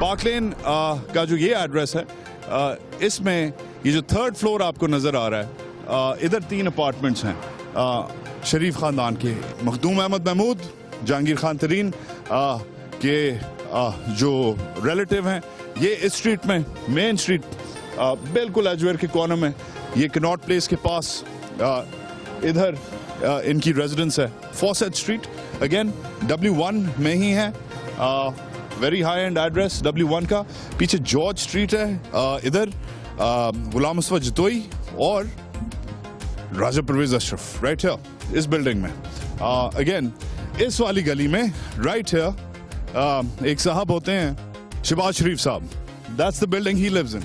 Park लेन का जो ये एड्रेस है, इसमें ये जो थर्ड फ्लोर आपको नज़र आ रहा है, इधर 3 अपार्टमेंट्स हैं शरीफ ख़ानदान के। मखदूम अहमद महमूद, जहांगीर खान तरीन के जो रिलेटिव हैं, ये इस स्ट्रीट में, मेन स्ट्रीट बिल्कुल एजवेयर के कॉर्नर में, ये कनॉट प्लेस के पास इधर इनकी रेजिडेंस है। फॉसेट स्ट्रीट अगेन W1 में ही है, very high and address W1 का। पीछे जॉर्ज स्ट्रीट है, इधर गुलाम मुस्तफा जतोई और राजा परवेज अशरफ राइट हियर इस बिल्डिंग में। अगेन इस वाली गली में राइट हियर एक साहब होते हैं शहबाज शरीफ साहब, that's the building he lives in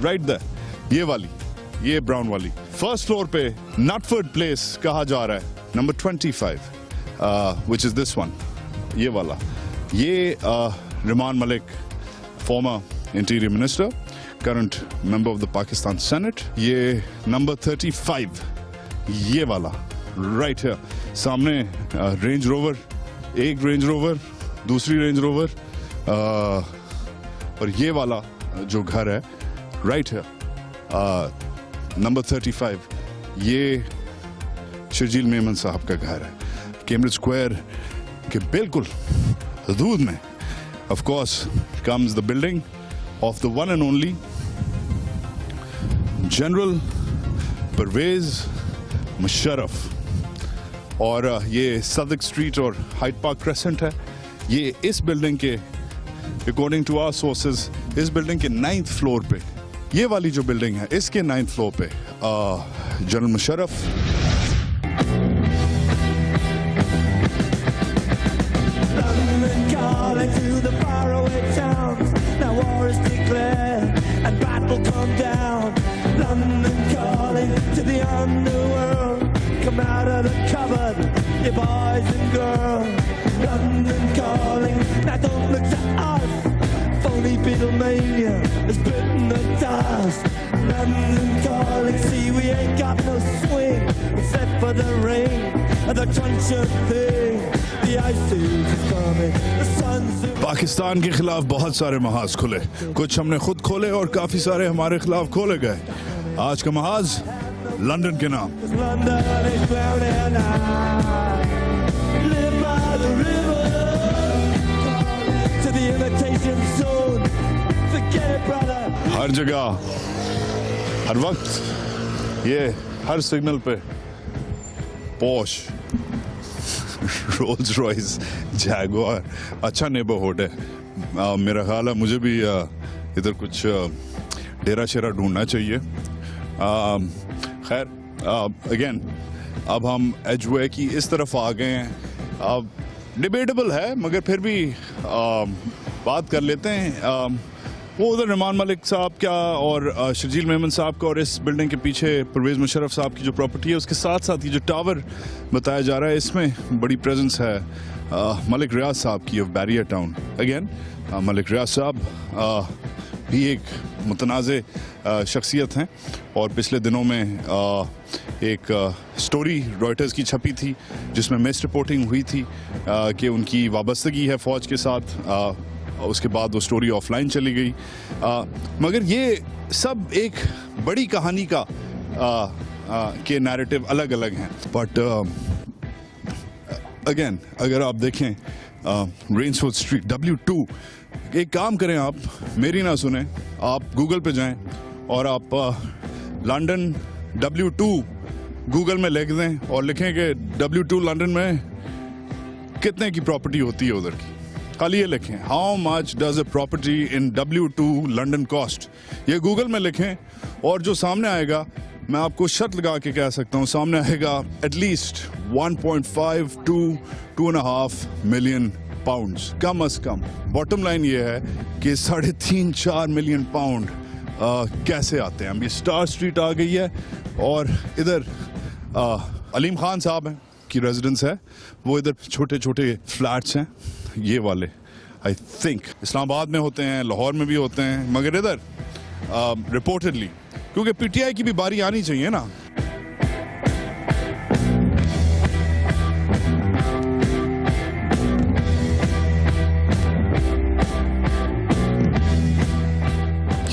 right there. ये वाली, ये ब्राउन वाली फर्स्ट फ्लोर पे नटफोर्ड प्लेस कहा जा रहा है, number 25 which is this one, ये वाला। ये Rahman Malik, farmer interior minister, current member of the Pakistan senate. ये नंबर 35, ये वाला राइट है। सामने रेंज रोवर, एक रेंज रोवर, दूसरी रेंज रोवर, और ये वाला जो घर है राइट है नंबर 35, ये शर्जील मेमन साहब का घर है। कैम्ब्रिज स्क्वायर के बिल्कुल हदूद में of course comes the building of the one and only general Pervez Musharraf, और ये सदक स्ट्रीट और हाइड पार्क क्रेसेंट है। ये इस बिल्डिंग के, अकॉर्डिंग टू आवर सोर्सेज, इस बिल्डिंग के 9th फ्लोर पे, ये वाली जो बिल्डिंग है इसके 9th फ्लोर पे general Musharraf. Come out of the cupboard, you boys and girls. London calling, now don't look to us. Phony Beatlemania has bitten the dust. London calling, see we ain't got no swing except for the rain and the crunch of thing. The ice is coming, the sun's Pakistan के खिलाफ बहुत सारे महाज खुले, कुछ हमने खुद खोले और काफी सारे हमारे खिलाफ खोले गए। आज का महाज लंदन के नाम। London is drowning out. Live by the river to the imitation zone. Forget it, brother. हर जगह, हर वक्त, ये हर सिग्नल पे पॉश रोल्स रॉयस जैगुआर, अच्छा नेबरहुड है। मेरा ख्याल है मुझे भी इधर कुछ डेरा शेरा ढूंढना चाहिए। खैर अगेन अब हम एजवे की इस तरफ आ गए हैं। अब डिबेटेबल है मगर फिर भी बात कर लेते हैं। वो उधर रहमान मलिक साहब का और शर्जील मेमन साहब का और इस बिल्डिंग के पीछे परवेज मुशर्रफ साहब की जो प्रॉपर्टी है उसके साथ साथ ये जो टावर बताया जा रहा है इसमें बड़ी प्रेजेंस है मलिक रियाज साहब की ऑफ बैरियर टाउन। अगेन मलिक रियाज साहब भी एक मुतनाज़े शख्सियत हैं और पिछले दिनों में एक स्टोरी रॉयटर्स की छपी थी जिसमें मिस रिपोर्टिंग हुई थी कि उनकी वाबस्तगी है फ़ौज के साथ। उसके बाद वो स्टोरी ऑफलाइन चली गई, मगर ये सब एक बड़ी कहानी का के नैरेटिव अलग अलग हैं। बट अगेन अगर आप देखें रेंसफोर्ड स्ट्रीट W2, एक काम करें आप, मेरी ना सुने, आप गूगल पे जाएं और आप लंदन W2 गूगल में लिख दें और लिखें कि W2 लंदन में कितने की प्रॉपर्टी होती है उधर की। खाली ये लिखें, how much does a property in W2 London cost, ये गूगल में लिखें और जो सामने आएगा, मैं आपको शर्त लगा के कह सकता हूँ, सामने आएगा एटलीस्ट 1.5 to 2.5 मिलियन पाउंड्स कम अज कम। बॉटम लाइन ये है कि 3.5-4 मिलियन पाउंड कैसे आते हैं। अभी स्टार स्ट्रीट आ गई है और इधर अलीम खान साहब हैं की रेजिडेंस है, वो इधर छोटे छोटे फ्लैट्स हैं, ये वाले आई थिंक इस्लामाबाद में होते हैं, लाहौर में भी होते हैं, मगर इधर रिपोर्टेडली, क्योंकि PTI की भी बारी आनी चाहिए ना।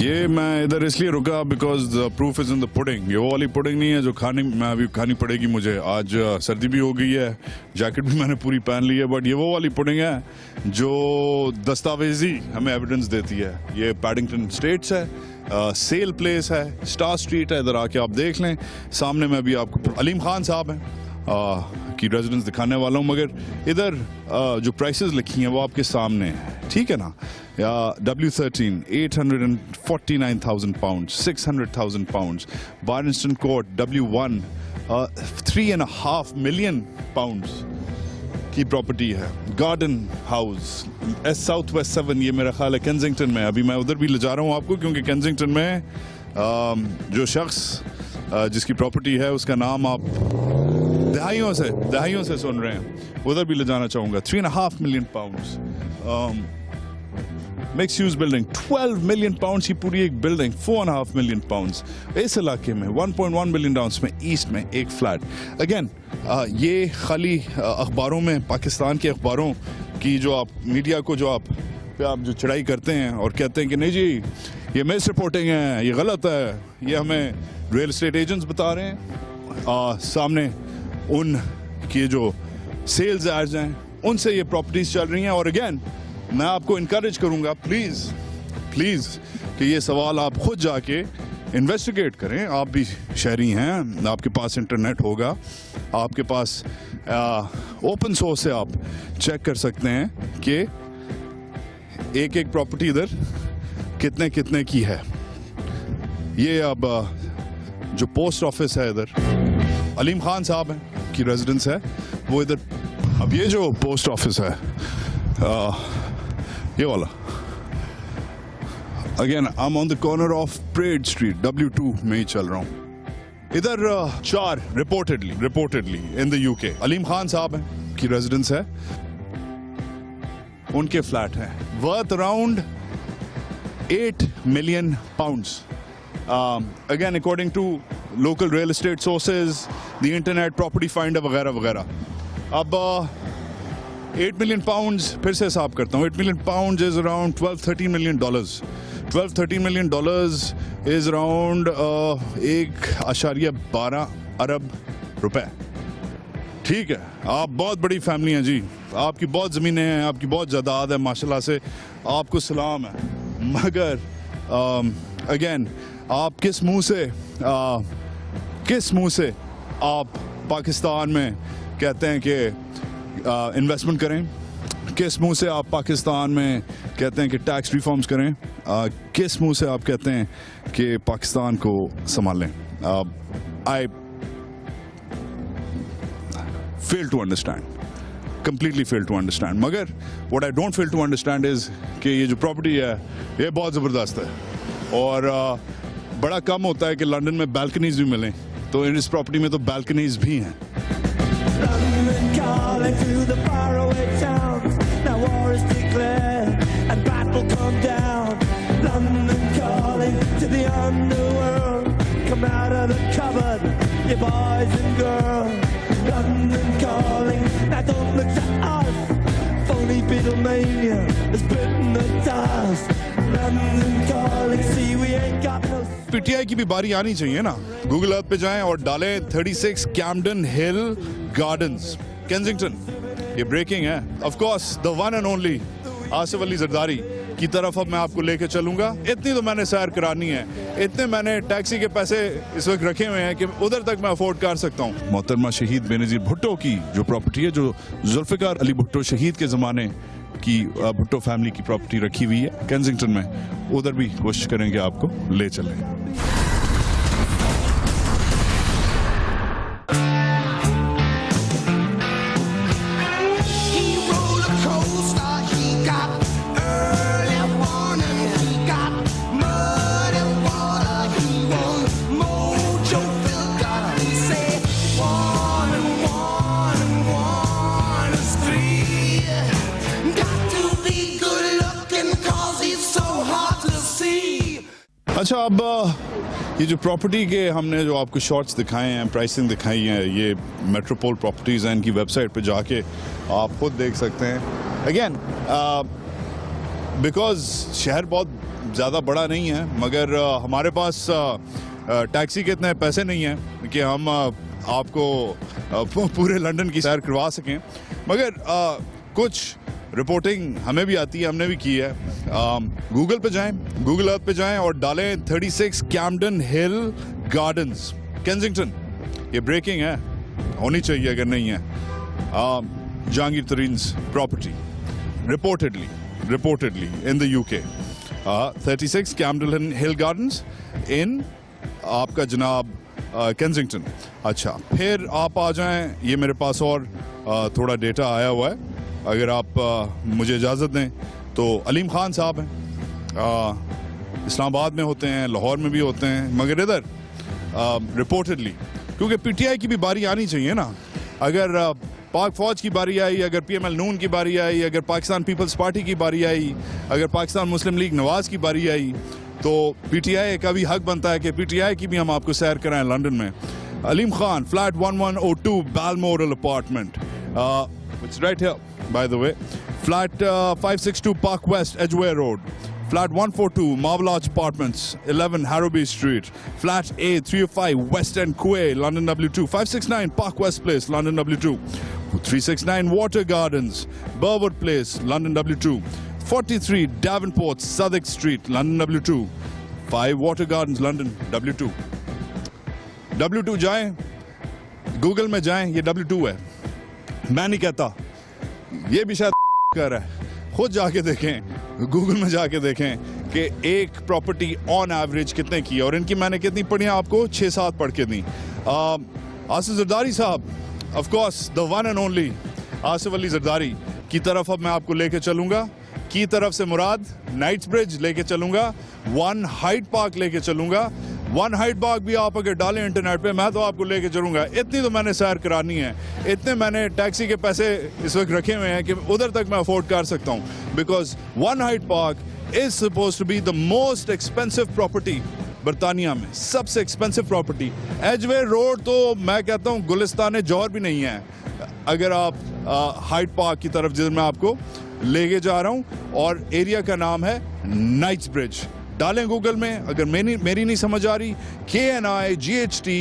ये मैं इधर इसलिए रुका because the proof is in the pudding. ये वो वाली पुडिंग नहीं है जो अभी खानी पड़ेगी मुझे। आज सर्दी भी हो गई है, जैकेट भी मैंने पूरी पहन ली है, बट ये वो वाली पुडिंग है जो दस्तावेजी हमें एविडेंस देती है। ये पैडिंगटन स्टेट्स है, सेल प्लेस है, स्टार स्ट्रीट है, इधर आके आप देख लें। सामने में भी आपको अलीम खान साहब हैं की रेजिडेंस दिखाने वाला हूँ, मगर इधर जो प्राइसेस लिखी हैं वो आपके सामने है, ठीक है ना। या W13 849,000 pounds, 600,000 pounds. Barnston Court W1 3.5 million pounds की प्रॉपर्टी है। गार्डन हाउस साउथ वेस्ट 7, ये मेरा ख्याल है केंजिंगटन में। अभी मैं उधर भी ले जा रहा हूँ आपको, क्योंकि केंजिंगटन में जो शख्स जिसकी प्रॉपर्टी है उसका नाम आप दहाइयों से सुन रहे हैं, उधर भी ले जाना चाहूँगा। 3.5 million pounds mix use building, 12 million pounds की पूरी एक बिल्डिंग, 4.5 million pounds इस इलाके में। 1.1 million pounds में ईस्ट में एक फ्लैट। अगेन ये खाली अखबारों में, पाकिस्तान के अखबारों की जो आप मीडिया को जो आप जो चढ़ाई करते हैं और कहते हैं कि नहीं जी ये मिस रिपोर्टिंग है, ये गलत है, ये हमें रियल एस्टेट एजेंट्स बता रहे हैं। सामने उन के जो सेल्स एड्स हैं उनसे ये प्रॉपर्टीज चल रही हैं। और अगेन मैं आपको इनकरेज करूंगा प्लीज कि ये सवाल आप खुद जाके इन्वेस्टिगेट करें। आप भी शहरी हैं, आपके पास इंटरनेट होगा, आपके पास ओपन सोर्स से आप चेक कर सकते हैं कि एक प्रॉपर्टी इधर कितने की है। ये अब जो पोस्ट ऑफिस है इधर अलीम खान साहब हैं की रेजिडेंस है वो इधर। अब ये जो पोस्ट ऑफिस है ये वाला, again I am on the corner of parade street, W2 में ही चल रहा हूं। इधर 4 reportedly in the UK Aleem Khan साहब हैं की रेजिडेंस है, उनके फ्लैट हैं worth around 8 million pounds. Again, according to local real estate sources, the internet, property finder वगैरह वगैरह। अब 8 million pounds फिर से हिसाब करता हूँ। 8 million pounds is around 12-13 million dollars. 12-13 million dollars is around 1.12 अरब रुपए। ठीक है, आप बहुत बड़ी फैमिली हैं जी, आपकी बहुत ज़मीनें हैं, आपकी बहुत जायदाद है, माशाल्लाह से आपको सलाम है। मगर अगेन आप किस मुंह से आप पाकिस्तान में कहते हैं कि इन्वेस्टमेंट करें? किस मुंह से आप पाकिस्तान में कहते हैं कि टैक्स रिफॉर्म्स करें? किस मुंह से आप कहते हैं कि पाकिस्तान को संभालें? I fail to understand, completely fail to understand. मगर what I don't fail to understand is कि ये जो प्रॉपर्टी है ये बहुत ज़बरदस्त है और बड़ा कम होता है कि लंदन में बालकनीज भी मिलें, तो इस प्रॉपर्टी में तो बालकनीज भी हैं। London calling to the faraway towns. Now war is declared and battle come down. London calling to the underworld. Come out of the cupboard, you boys and girls. London calling, now don't look to us. Phony Beatlemania has bitten the dust. London calling, see we ain't got no. PTI की भी बारी आनी चाहिए ना। Google Earth पे जाएं और डालें 36 कैम्पडन हिल गार्डन्स, केंजिंगटन। ये ब्रेकिंग है। Of course the one and only Asif Ali Zardari की तरफ अब मैं आपको लेके चलूंगा। इतनी तो मैंने सैर करानी है, इतने मैंने टैक्सी के पैसे इस वक्त रखे हुए हैं कि उधर तक मैं अफोर्ड कर सकता हूँ। मोहतरमा शहीद बेनज़ीर भुट्टो की जो प्रॉपर्टी है, जो जुल्फ़िकार अली भुट्टो शहीद के ज़माने की भुट्टो फैमिली की प्रॉपर्टी रखी हुई है केंजिंगटन में, उधर भी कोशिश करेंगे आपको ले चलें। अच्छा, अब ये जो प्रॉपर्टी के हमने जो आपको शॉर्ट्स दिखाए हैं, प्राइसिंग दिखाई है, ये मेट्रोपोल प्रॉपर्टीज़ हैं, इनकी वेबसाइट पे जाके आप खुद देख सकते हैं। अगेन बिकॉज शहर बहुत ज़्यादा बड़ा नहीं है, मगर हमारे पास टैक्सी के इतने पैसे नहीं हैं कि हम आपको पूरे लंदन की सैर करवा सकें, मगर कुछ रिपोर्टिंग हमें भी आती है, हमने भी की है। गूगल पे जाएं, गूगल अर्थ पे जाएं और डालें 36 कैम्पडन हिल गार्डन्स केंसिंगटन। ये ब्रेकिंग है, होनी चाहिए अगर नहीं है। Jahangir Tareen's property reportedly in the UK, 36 Camden Hill Gardens in आपका जनाब केंसिंगटन। अच्छा, फिर आप आ जाएं, ये मेरे पास और थोड़ा डेटा आया हुआ है, अगर आप मुझे इजाज़त दें तो अलीम खान साहब हैं, इस्लामाबाद में होते हैं, लाहौर में भी होते हैं, मगर इधर रिपोर्टेडली, क्योंकि पीटीआई की भी बारी आनी चाहिए ना। अगर पाक फौज की बारी आई, अगर पीएमएल नून की बारी आई, अगर पाकिस्तान पीपल्स पार्टी की बारी आई, अगर पाकिस्तान मुस्लिम लीग नवाज की बारी आई, तो पीटीआई का भी हक बनता है कि पीटीआई की भी हम आपको सैर कराएं लंदन में। Aleem Khan, flat 1102 Balmoral apartment, it's right here by the way. Flat 562 Park West Edgware Road, Flat 142 Marble Arch Apartments, 11 Harrowby Street, Flat A 305 West End Quay, London W2, 569 Park West Place, London W2, 369 Water Gardens, Burwood Place, London W2, 43 Davenport Southwark Street, London W2, 5 Water Gardens, London W2. W2 जाएं, Google में जाएं, ये W2 है, मैं नहीं कहता, ये भी शायद कर रहा है, खुद जाके देखें, गूगल में जाके देखें कि एक प्रॉपर्टी ऑन एवरेज कितने की है, और इनकी मैंने कितनी पढ़ी है आपको, 6-7 पढ़ के दी। आसिफ जरदारी साहब, of course the one and only Asif Ali Zardari की तरफ अब मैं आपको लेके चलूंगा, की तरफ से मुराद नाइट्स ब्रिज लेके चलूंगा, वन हाइट पार्क लेके चलूंगा। वन हाइट पार्क भी आप अगर डालें इंटरनेट पे, मैं तो आपको लेके चलूंगा। इतनी तो मैंने सैर करानी है, इतने मैंने टैक्सी के पैसे इस वक्त रखे हुए हैं कि उधर तक मैं अफोर्ड कर सकता हूँ, because One Hyde Park is supposed to be the most expensive property बरतानिया में, सबसे एक्सपेंसिव प्रॉपर्टी। एजवे रोड तो मैं कहता हूँ गुलिस्तान जौहर भी नहीं है अगर आप हाइट पार्क की तरफ, जिधर मैं आपको लेके जा रहा हूँ, और एरिया का नाम है नाइट्स ब्रिज। डालें गूगल में, अगर मेरी नहीं समझ आ रही, KNIGHTBRIDGE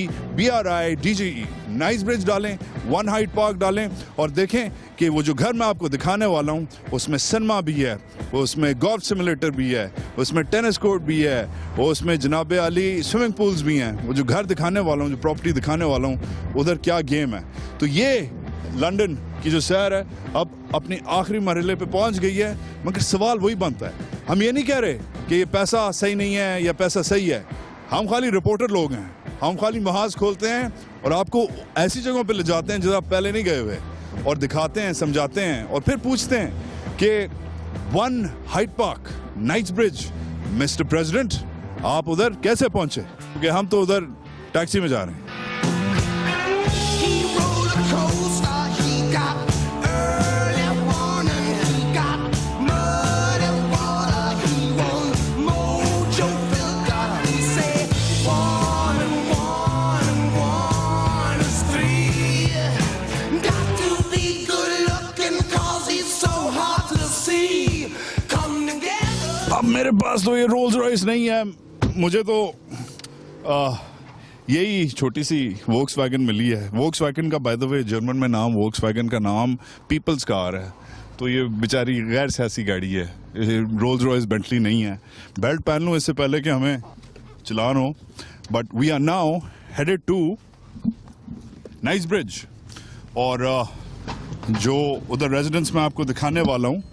नाइट्स ब्रिज डालें, वन हाइट पार्क डालें, और देखें कि वो जो घर मैं आपको दिखाने वाला हूँ उसमें सिनेमा भी है, उसमें गोल्फ सिमुलेटर भी है, उसमें टेनिस कोर्ट भी है, उसमें जनाब अली स्विमिंग पूल्स भी हैं। वो जो घर दिखाने वाला हूँ, जो प्रॉपर्टी दिखाने वाला हूँ, उधर क्या गेम है। तो ये लंदन की जो सैर है अब अपनी आखिरी मरहले पे पहुंच गई है, मगर सवाल वही बनता है, हम ये नहीं कह रहे कि ये पैसा सही नहीं है या पैसा सही है, हम खाली रिपोर्टर लोग हैं, हम खाली महाज खोलते हैं और आपको ऐसी जगहों पे ले जाते हैं जहाँ आप पहले नहीं गए हुए, और दिखाते हैं, समझाते हैं, और फिर पूछते हैं कि One Hyde Park Knightsbridge, mister president आप उधर कैसे पहुंचे, क्योंकि हम तो उधर टैक्सी में जा रहे हैं। अब मेरे पास तो ये रोल्स रॉयस नहीं है, मुझे तो यही छोटी सी वोक्सवैगन मिली है। वोक्सवैगन का बाय द वे जर्मन में नाम, वोक्सवैगन का नाम पीपल्स कार है, तो ये बेचारी गैर सियासी गाड़ी है, रोल्स रॉयस बेंटली नहीं है। बेल्ट पहन लूँ इससे पहले कि हमें चलान हो, but we are now headed to Knightsbridge, और जो उधर रेजिडेंस में आपको दिखाने वाला हूँ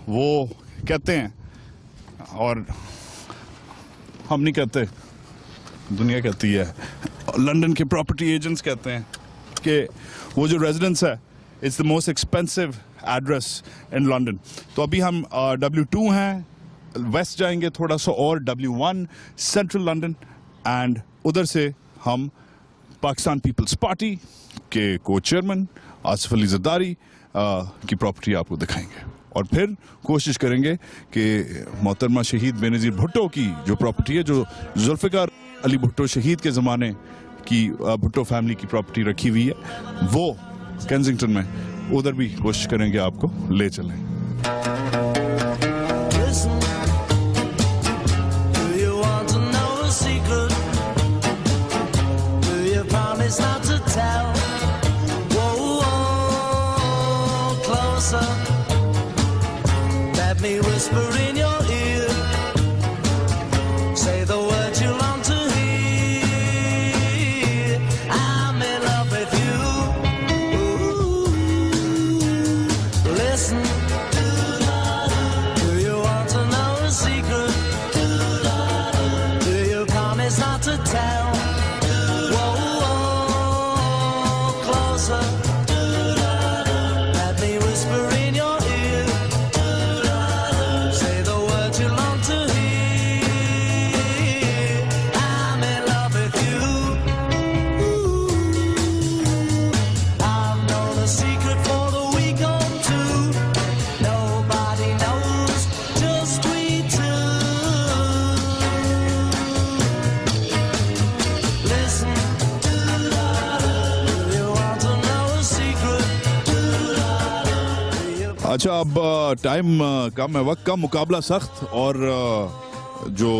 वो कहते हैं, और हम नहीं कहते, दुनिया कहती है, लंदन के प्रॉपर्टी एजेंट्स कहते हैं कि वो जो रेजिडेंस है it's the most expensive address in London. तो अभी हम W2 हैं, वेस्ट जाएंगे थोड़ा सा, और W1 सेंट्रल लंदन, एंड उधर से हम पाकिस्तान पीपल्स पार्टी के को चेयरमैन आसिफ अली जरदारी की प्रॉपर्टी आपको दिखाएंगे, और फिर कोशिश करेंगे कि मोहतरमा शहीद बेनज़ीर भुट्टो की जो प्रॉपर्टी है, जो जुल्फ़िकार अली भुट्टो शहीद के ज़माने की भुट्टो फैमिली की प्रॉपर्टी रखी हुई है, वो केंसिंगटन में, उधर भी कोशिश करेंगे आपको ले चलें। closer. Let me whisper in your ear. Say the words you long to hear. I'm in love with you. Ooh. Listen. Do you want to know a secret? Do you promise not to tell? Whoa, whoa, closer. Let me whisper in your ear. Say the words you long to hear. I'm in love with you. Ooh. I've known a secret for the week or two. Nobody knows, just we two. Listen. Do you want to know a secret? Do you अच्छा अब time कम है, वक्त का मुकाबला सख्त और जो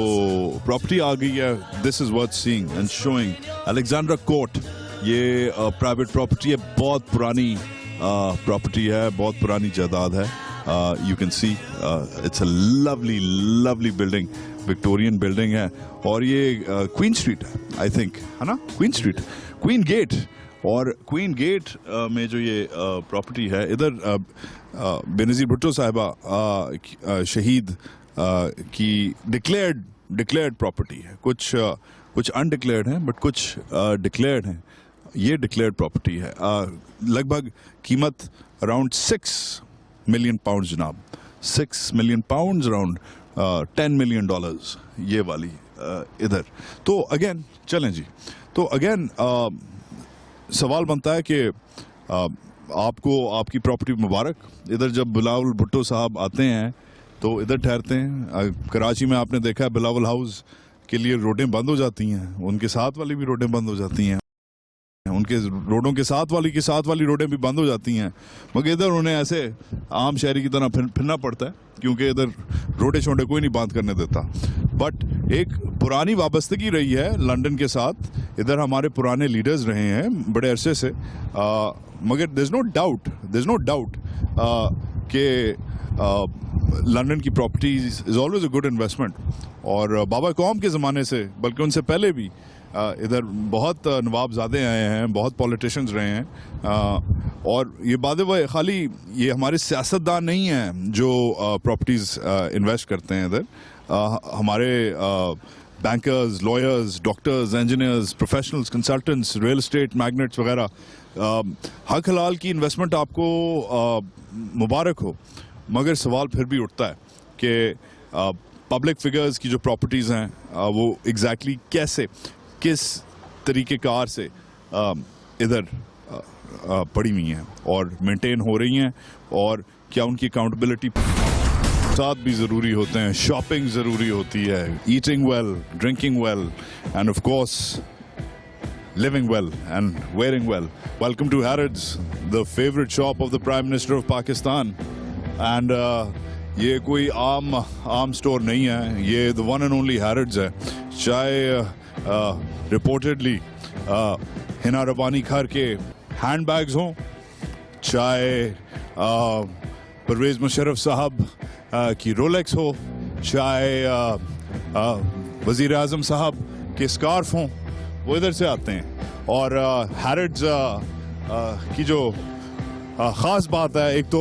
property आ गई है, this is worth seeing and showing. Alexandra court, ये प्राइवेट प्रॉपर्टी है, बहुत पुरानी प्रॉपर्टी है, बहुत पुरानी जायदाद है। You can see it's a lovely lovely building, Victorian building है और ये क्वीन स्ट्रीट है, आई थिंक, है ना? Queen Street, Queen Gate. और क्वीन गेट में जो ये प्रॉपर्टी है, इधर बेनज़ीर भुट्टो साहिबा शहीद की डिक्लेयर्ड प्रॉपर्टी है। कुछ अनडिक्लेयर्ड हैं बट कुछ डिक्लेयर्ड हैं। ये डिक्लेयर्ड प्रॉपर्टी है। लगभग कीमत अराउंड 6 मिलियन पाउंड जनाब, 6 मिलियन पाउंड अराउंड $10 मिलियन ये वाली इधर। तो अगेन चलें जी, तो अगेन सवाल बनता है कि आपको आपकी प्रॉपर्टी मुबारक। इधर जब बिलावल भुट्टो साहब आते हैं तो इधर ठहरते हैं। कराची में आपने देखा है बिलावल हाउस के लिए रोडें बंद हो जाती हैं, उनके साथ वाली भी रोडें बंद हो जाती हैं, उनके रोडों के साथ वाली रोडें भी बंद हो जाती हैं, मगर इधर उन्हें ऐसे आम शहरी की तरह फिरना पड़ता है क्योंकि इधर रोडे शोडे कोई नहीं बांध करने देता। बट एक पुरानी वाबस्तगी रही है लंदन के साथ, इधर हमारे पुराने लीडर्स रहे हैं बड़े अरसे से, मगर there's no doubt कि लंदन की property is always a good investment. और बाबा कौम के ज़माने से, बल्कि उनसे पहले भी इधर बहुत नवाबजादे आए हैं, बहुत पॉलिटिशियंस रहे हैं। और ये बात है, खाली ये हमारे सियासतदान नहीं हैं जो प्रॉपर्टीज़ इन्वेस्ट करते हैं इधर। हमारे bankers, lawyers, doctors, engineers, professionals, consultants, real estate magnets वगैरह, हक हलाल की इन्वेस्टमेंट आपको मुबारक हो। मगर सवाल फिर भी उठता है कि पब्लिक फिगर्स की जो प्रॉपर्टीज़ हैं वो एग्जैक्टली कैसे, किस तरीक़ेकार से इधर पड़ी हुई हैं और मेंटेन हो रही हैं, और क्या उनकी अकाउंटेबिलिटी साथ भी ज़रूरी होते हैं। शॉपिंग ज़रूरी होती है, eating well, drinking well, end of course living well and wearing well. Welcome to Harrods, the favorite shop of the Prime Minister of Pakistan. And ये कोई आम स्टोर नहीं है, ये the one and only Harrods है। चाहे reportedly Hina रबानी खर के हैंडबैग्स हों, चाहे परवेज़ मुशर्रफ साहब की रोलेक्स हो, चाहे वज़ीर आज़म साहब के स्कार्फ हों, वो इधर से आते हैं। और हैरोड्स की जो ख़ास बात है, एक तो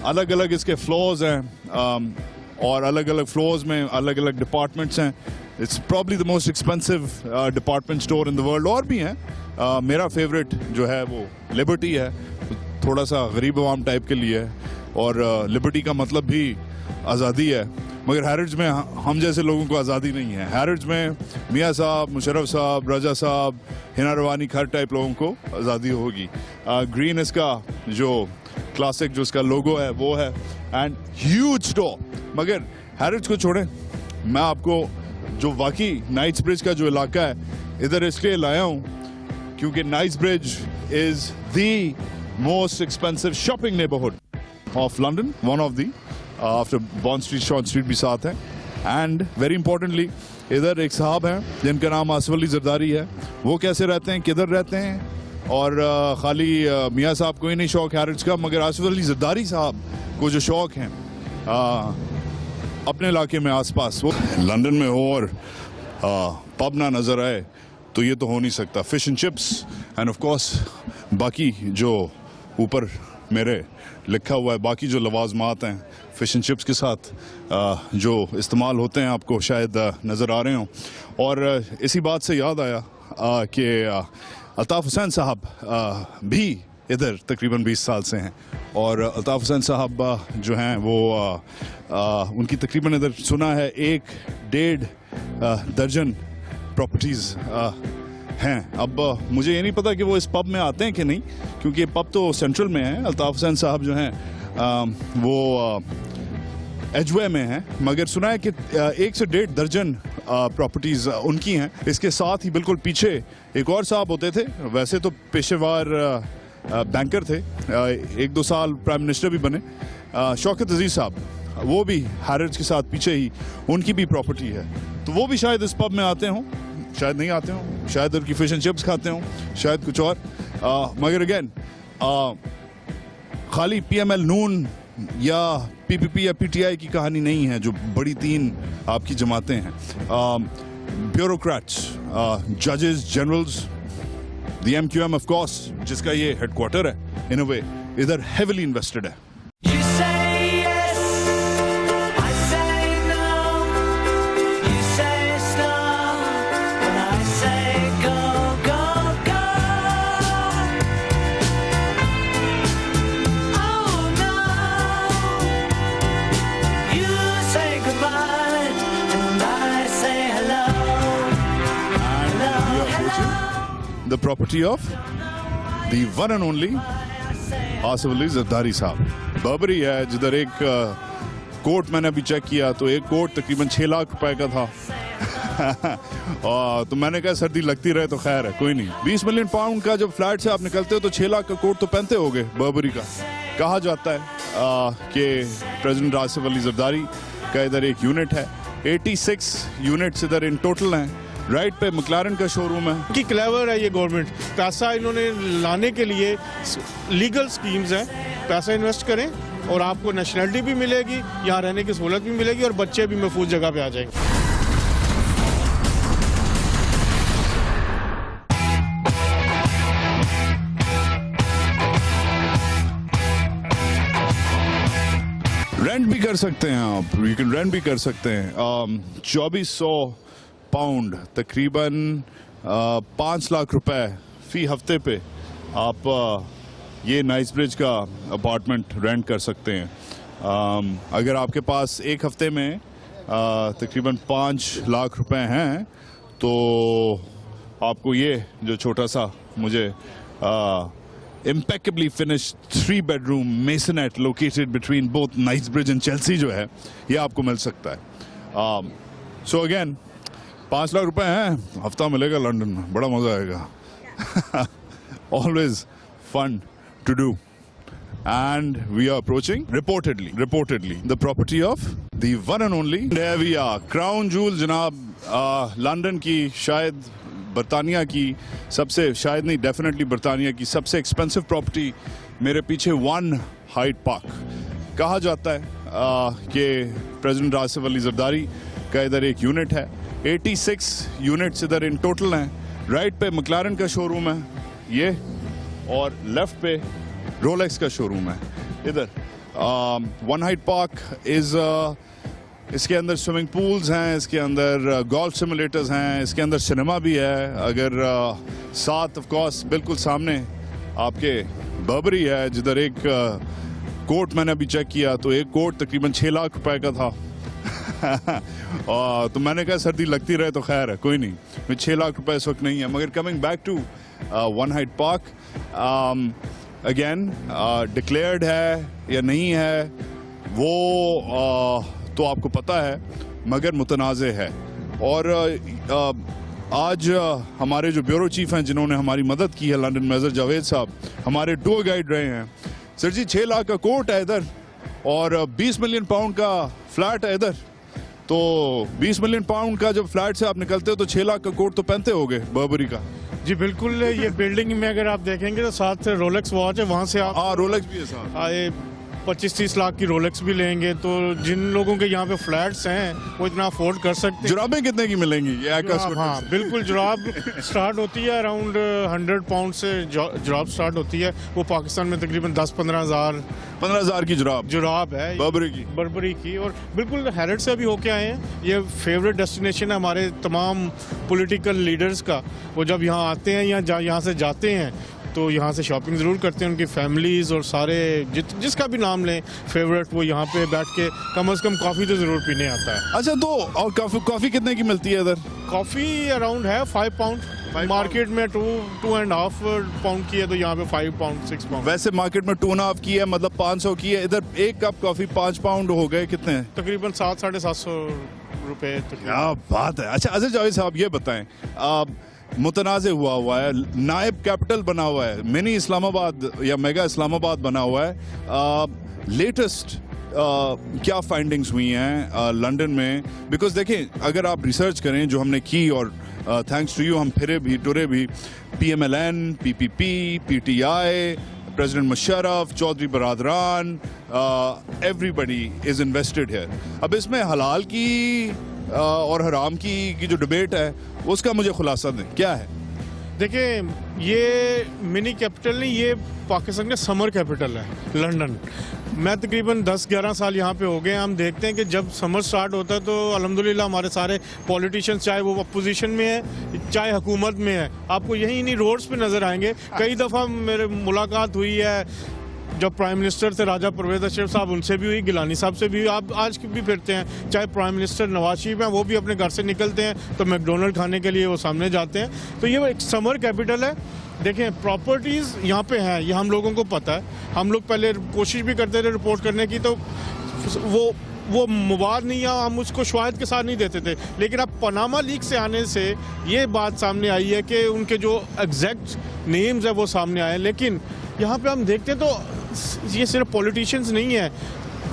अलग अलग इसके फ्लोर्स हैं और अलग अलग फ्लोर्स में अलग अलग डिपार्टमेंट्स हैं। It's probably the most expensive department store in the world. और भी हैं, मेरा फेवरेट जो है वो लिबर्टी है, थोड़ा सा गरीब अवाम टाइप के लिए है, और लिबर्टी का मतलब भी आज़ादी है, मगर हैरोड्स में हम जैसे लोगों को आज़ादी नहीं है। हैरोड्स में मियाँ साहब, मुशर्रफ साहब, रजा साहब, हिना रवानी खर टाइप लोगों को आज़ादी होगी। ग्रीन इसका जो क्लासिक जो इसका लोगो है वो है, एंड ह्यूज स्टोर। मगर हैरोड्स को छोड़ें, मैं आपको जो वाकई नाइट्स ब्रिज का जो इलाका है इधर इसलिए लाया हूँ क्योंकि Knightsbridge is the most expensive shopping neighbourhood of London, one of the, after Bond Street, short Street भी साथ है। एंड वेरी इंपॉर्टेंटली इधर एक साहब हैं जिनका नाम आसिफ अली जरदारी है। वो कैसे रहते हैं, किधर रहते हैं, और खाली मियाँ साहब को ही नहीं शौक हैरिट्स का, मगर आसिफ अली जरदारी साहब को जो शौक हैं अपने इलाके में आसपास, वो लंदन में हो और पब ना नज़र आए तो ये तो हो नहीं सकता। Fish and chips end of course बाकी जो ऊपर मेरे लिखा हुआ है, बाकी जो लवाजमात हैं फ़िश एंड चिप्स के साथ जो इस्तेमाल होते हैं आपको शायद नज़र आ रहे हों। और इसी बात से याद आया कि अल्ताफ़ हुसैन साहब भी इधर तकरीबन 20 साल से हैं, और अल्ताफ़ हुसैन साहब जो हैं वो उनकी तकरीबन इधर सुना है 1-1.5 दर्जन प्रॉपर्टीज़ हैं। अब मुझे ये नहीं पता कि वो इस पब में आते हैं कि नहीं, क्योंकि ये पब तो सेंट्रल में है। अल्ताफ़ हुसैन साहब जो हैं वो एजवे में हैं, मगर सुना है कि 1 से 1.5 दर्जन प्रॉपर्टीज़ उनकी हैं। इसके साथ ही बिल्कुल पीछे एक और साहब होते थे, वैसे तो पेशेवर बैंकर थे, 1-2 साल प्राइम मिनिस्टर भी बने, शौकत अजीज़ साहब, वो भी हैरिट्स के साथ पीछे ही उनकी भी प्रॉपर्टी है। तो वो भी शायद इस पब में आते हों, शायद नहीं आते हों, शायद उनकी फिश एंड चिप्स खाते हों, शायद कुछ और, मगर अगेन खाली PML नून या PPP या PTI की कहानी नहीं है जो बड़ी 3 आपकी जमातें हैं। ब्यूरोक्रेट्स, जजेस, generals, the MQM of course जिसका ये हेडक्वार्टर है, इन अ वे इधर हेविली इन्वेस्टेड है। You say yes, I say no. You say stop, and I say go, go, go. Oh no, you say goodbye, and I say hello. And we are approaching the property of the one and only Asif Ali Zardari साहब। बर्बरी है जिधर एक coat मैंने अभी check किया तो एक coat तकरीबन 6 लाख रुपए का था। तो मैंने कहा सर्दी लगती रहे तो खैर है, कोई नहीं। 20 मिलियन पाउंड का जब फ्लैट से आप निकलते हो तो 6 लाख का कोट तो पहनते होगे बर्बरी का। कहा जाता है कि प्रेसिडेंट आसिफ अली जरदारी का इधर एक यूनिट है, 86 यूनिट्स इधर इन टोटल हैं। राइट पे मैक्लारन का शोरूम है। कि क्लेवर है ये गवर्नमेंट, पैसा इन्होंने लाने के लिए लीगल स्कीम्स हैं, पैसा इन्वेस्ट करें और आपको नेशनलिटी भी मिलेगी, यहाँ रहने की सहूलत भी मिलेगी और बच्चे भी महफूज जगह पे आ जाएंगे। रेंट भी कर सकते हैं आप, यू कैन रेंट भी कर सकते हैं। 2400 पाउंड तकरीबन 5 लाख रुपए फी हफ्ते पे आप ये नाइस ब्रिज का अपार्टमेंट रेंट कर सकते हैं। अगर आपके पास एक हफ्ते में तकरीबन 5 लाख रुपए हैं तो आपको ये जो छोटा सा मुझे impeccably finished 3-bedroom masonette located between both Knightsbridge and Chelsea जो है ये आपको मिल सकता है। So again 5 लाख रुपए हैं, हफ्ता मिलेगा लंदन में, बड़ा मजा आएगा। Always fun to do. And we are approaching reportedly the property of the one and only, there we are, Crown Jewel जनाब, लंदन की, शायद बरतानिया की सबसे, शायद नहीं डेफिनेटली बरतानिया की सबसे एक्सपेंसिव प्रॉपर्टी मेरे पीछे 1 हाइड पार्क। कहा जाता है कि प्रेसिडेंट आसिफ अली जरदारी का इधर एक यूनिट है, 86 यूनिट्स इधर इन टोटल हैं। राइट पे मैक्लारन का शोरूम है ये, और लेफ्ट पे रोलेक्स का शोरूम है इधर। 1 हाइड पार्क इज इसके अंदर स्विमिंग पूल्स हैं, इसके अंदर गोल्फ सिमुलेटर्स हैं, इसके अंदर सिनेमा भी है। अगर साथ ऑफ कोर्स बिल्कुल सामने आपके बर्बरी है जिधर एक कोट मैंने अभी चेक किया तो एक कोट तकरीबन 6 लाख रुपए का था। तो मैंने कहा सर्दी लगती रहे तो खैर है, कोई नहीं, 6 लाख रुपए इस वक्त नहीं है। मगर coming back to 1 Hyde Park, again declared है या नहीं है वो तो आपको पता है, मगर मुतनाज़े है। और आज हमारे जो ब्यूरो चीफ हैं जिन्होंने हमारी मदद की है लंदन में, जावेद साहब हमारे टूर गाइड रहे हैं। सर जी 6 लाख का कोर्ट है इधर और 20 मिलियन पाउंड का फ्लैट है इधर, तो 20 मिलियन पाउंड का जब फ्लैट से आप निकलते हो तो 6 लाख का कोट तो पहनते होगे बर्बरी का। जी बिल्कुल, ये बिल्डिंग में अगर आप देखेंगे तो साथ रोलेक्स वॉच है, वहाँ से आप हाँ, रोलेक्स भी है साथ। आए 25-30 लाख की रोलेक्स भी लेंगे, तो जिन लोगों के यहाँ पे फ्लैट्स हैं वो इतना अफोर्ड कर सकते हैं। जुराबें कितने की मिलेंगी ये जुराब, हाँ बिल्कुल, जुराब स्टार्ट होती है अराउंड 100 पाउंड से जुराब स्टार्ट होती है। वो पाकिस्तान में तकरीबन 10-15 हज़ार 15,000 की जुराब है, बर्बरी की। और बिल्कुल हैरट से अभी होके आए हैं। ये फेवरेट डेस्टिनेशन है हमारे तमाम पॉलिटिकल लीडर्स का। वो जब यहाँ आते हैं या यहाँ से जाते हैं तो यहाँ से शॉपिंग ज़रूर करते हैं। उनकी फैमिलीज़ और सारे जिसका भी नाम लें फेवरेट, वो यहाँ पे बैठ के कम से कम कॉफ़ी तो ज़रूर पीने आता है। अच्छा, तो और कॉफी कितने की मिलती है इधर? कॉफ़ी अराउंड है 5 पाउंड, मार्केट में 2.5 पाउंड की है, तो यहाँ पे 5 पाउंड 6 पाउंड। वैसे मार्केट में 2.5 की है, मतलब 500 की है। इधर एक कप कॉफी 5 पाउंड हो गए, कितने हैं? तकरीबन 700-750 रुपए। क्या बात है। अच्छा अजहर जावेद साहब, ये बताएं, मुतनाज़ हुआ है, नायब कैपिटल बना हुआ है, मिनी इस्लामाबाद या मेगा इस्लामाबाद बना हुआ है। लेटेस्ट क्या फाइंडिंग्स हुई हैं लंदन में? बिकॉज देखें, अगर आप रिसर्च करें जो हमने की, और थैंक्स टू यू हम फिरे भी टुरे भी, PMLN, PPP, PTI, president Musharraf, Chaudhry बरादरान, एवरीबडी इज इन्वेस्टेड हियर। अब इसमें हलाल की और हराम की जो डिबेट है उसका मुझे खुलासा दें, क्या है? देखिए, ये मिनी कैपिटल नहीं, ये पाकिस्तान का समर कैपिटल है लंदन। मैं तकरीबन 10-11 साल यहाँ पे हो गए। हम देखते हैं कि जब समर स्टार्ट होता है तो अल्हम्दुलिल्लाह हमारे सारे पॉलिटिशियंस, चाहे वो अपोजिशन में है चाहे हुकूमत में है, आपको यहीं इन्हीं रोड्स पे नज़र आएंगे। कई दफ़ा मेरे मुलाकात हुई है जब प्राइम मिनिस्टर थे राजा परवेज अशरफ साहब, उनसे भी हुई, गिलानी साहब से भी हुई। आप आज भी फिरते हैं, चाहे प्राइम मिनिस्टर नवाज शरीफ हैं, वो भी अपने घर से निकलते हैं तो मैकडोनल्ड खाने के लिए वो सामने जाते हैं। तो ये एक समर कैपिटल है। देखें, प्रॉपर्टीज़ यहाँ पे हैं, ये हम लोगों को पता है। हम लोग पहले कोशिश भी करते थे रिपोर्ट करने की, तो वो मवाद नहीं, या हम उसको शवाहिद के साथ नहीं देते थे। लेकिन अब पनामा लीक से आने से ये बात सामने आई है कि उनके जो एग्जैक्ट नेम्स है वो सामने आए। लेकिन यहाँ पे हम देखते हैं तो ये सिर्फ पॉलिटिशियंस नहीं है।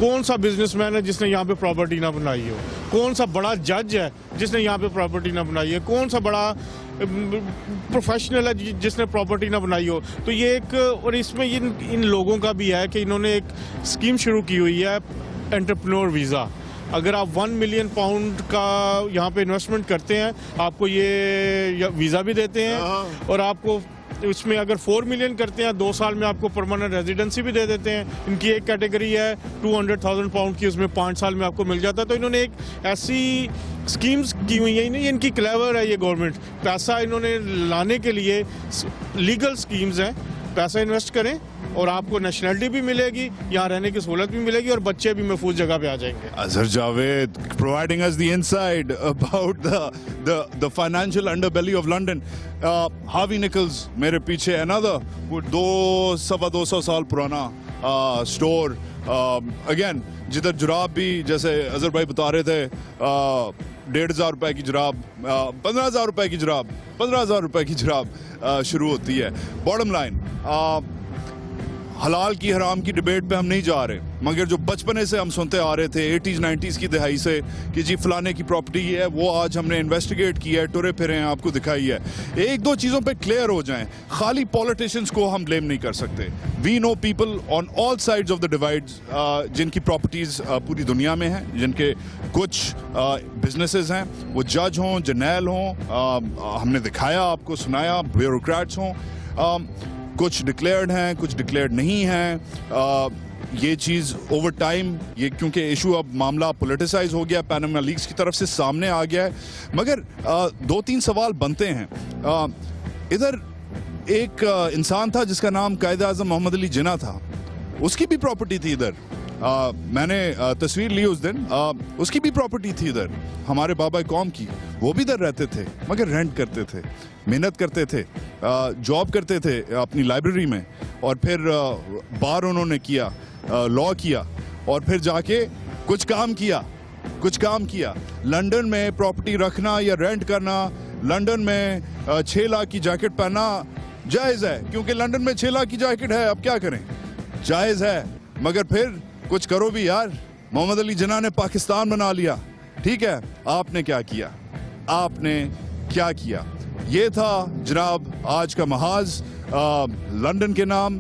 कौन सा बिजनेसमैन है जिसने यहाँ पे प्रॉपर्टी ना बनाई हो? कौन सा बड़ा जज है जिसने यहाँ पे प्रॉपर्टी ना बनाई है? कौन सा बड़ा प्रोफेशनल है जिसने प्रॉपर्टी ना बनाई हो? तो ये एक, और इसमें इन लोगों का भी है कि इन्होंने एक स्कीम शुरू की हुई है, एंटरप्रेन्योर वीज़ा। अगर आप 1 मिलियन पाउंड का यहाँ पे इन्वेस्टमेंट करते हैं, आपको ये वीज़ा भी देते हैं, और आपको उसमें अगर 4 मिलियन करते हैं 2 साल में आपको परमानेंट रेजिडेंसी भी दे देते हैं। इनकी एक कैटेगरी है 200,000 पाउंड की, उसमें 5 साल में आपको मिल जाता है। तो इन्होंने एक ऐसी स्कीम्स की हुई है, नहीं इनकी क्लेवर है ये गवर्नमेंट। पैसा इन्होंने लाने के लिए लीगल स्कीम्स हैं, पैसा इन्वेस्ट करें और आपको नेशनलिटी भी मिलेगी, यहाँ रहने की सहूलत भी मिलेगी, और बच्चे भी महफूज जगह पे आ जाएंगे। Azhar Javed providing us the insight about the financial underbelly of London. Harvey Nichols मेरे पीछे, another 200-250 साल पुराना स्टोर, अगेन जिधर जुराब भी, जैसे अजहर भाई बता रहे थे, 1,500 रुपए की जुराब, 15,000 रुपए की जुराब, 15,000 रुपए की जुराब शुरू होती है। बॉटम लाइन, हलाल की हराम की डिबेट पे हम नहीं जा रहे, मगर जो बचपने से हम सुनते आ रहे थे 80s-90s की दिहाई से कि जी फलाने की प्रॉपर्टी है, वो आज हमने इन्वेस्टिगेट किया है, टुरे फिरे हैं, आपको दिखाई है। एक दो चीज़ों पे क्लियर हो जाएं, खाली पॉलिटिशियंस को हम ब्लेम नहीं कर सकते। We know people on all sides of the divide जिनकी प्रॉपर्टीज़ पूरी दुनिया में हैं, जिनके कुछ बिजनेसेस हैं, वो जज हों, जर्नैल हों, हमने दिखाया, आपको सुनाया, ब्यूरोक्रेट्स हों, कुछ डिक्लेयर्ड हैं, कुछ डिक्लेयर्ड नहीं हैं। ये चीज़ ओवर टाइम, ये क्योंकि इशू अब मामला पोलिटिसाइज हो गया, पैनामा लीक्स की तरफ से सामने आ गया है, मगर 2-3 सवाल बनते हैं। इधर एक इंसान था जिसका नाम कायद आज़म मोहम्मद अली जिन्ना था, उसकी भी प्रॉपर्टी थी इधर। मैंने तस्वीर ली उस दिन, उसकी भी प्रॉपर्टी थी इधर, हमारे बाबा कौम की। वो भी इधर रहते थे, मगर रेंट करते थे, मेहनत करते थे, जॉब करते थे अपनी लाइब्रेरी में, और फिर बार उन्होंने किया, लॉ किया, और फिर जाके कुछ काम किया। लंदन में प्रॉपर्टी रखना या रेंट करना, लंदन में 6 लाख की जैकेट पहनना जायज़ है, क्योंकि लंदन में 6 लाख की जैकेट है, अब क्या करें, जायज़ है। मगर फिर कुछ करो भी यार। मोहम्मद अली जिन्ना ने पाकिस्तान बना लिया, ठीक है, आपने क्या किया? ये था जनाब आज का महाज लंदन के नाम।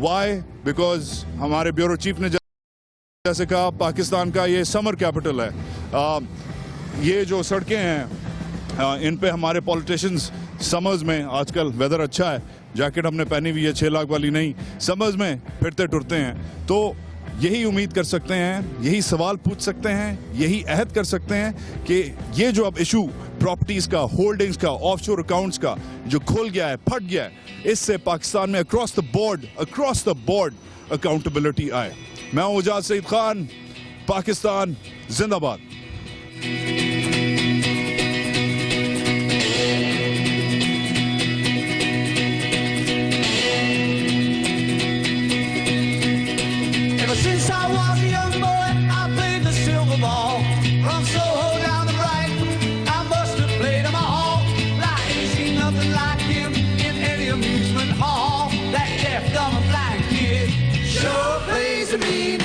वाई? बिकॉज हमारे ब्यूरो चीफ ने जैसे कहा, पाकिस्तान का ये समर कैपिटल है। ये जो सड़कें हैं इन पे हमारे पॉलिटिशियंस समर्स में, आजकल वेदर अच्छा है, जैकेट हमने पहनी हुई है 6 लाख वाली नहीं, समर्स में फिरते टुरते हैं। तो यही उम्मीद कर सकते हैं, यही सवाल पूछ सकते हैं, यही अहद कर सकते हैं कि ये जो अब इशू प्रॉपर्टीज का, होल्डिंग्स का, ऑफशोर अकाउंट्स का जो खुल गया है, फट गया है, इससे पाकिस्तान में अक्रॉस द बोर्ड अकाउंटेबिलिटी आए। मैं हूं उजाज सईद खान, पाकिस्तान जिंदाबाद। Ever since I was a young boy, I played the silver ball. From Soho down to Brighton, I must have played them all. Like ain't seen nothing like him in any amusement hall. That deaf, dumb, and blind kid sure plays a mean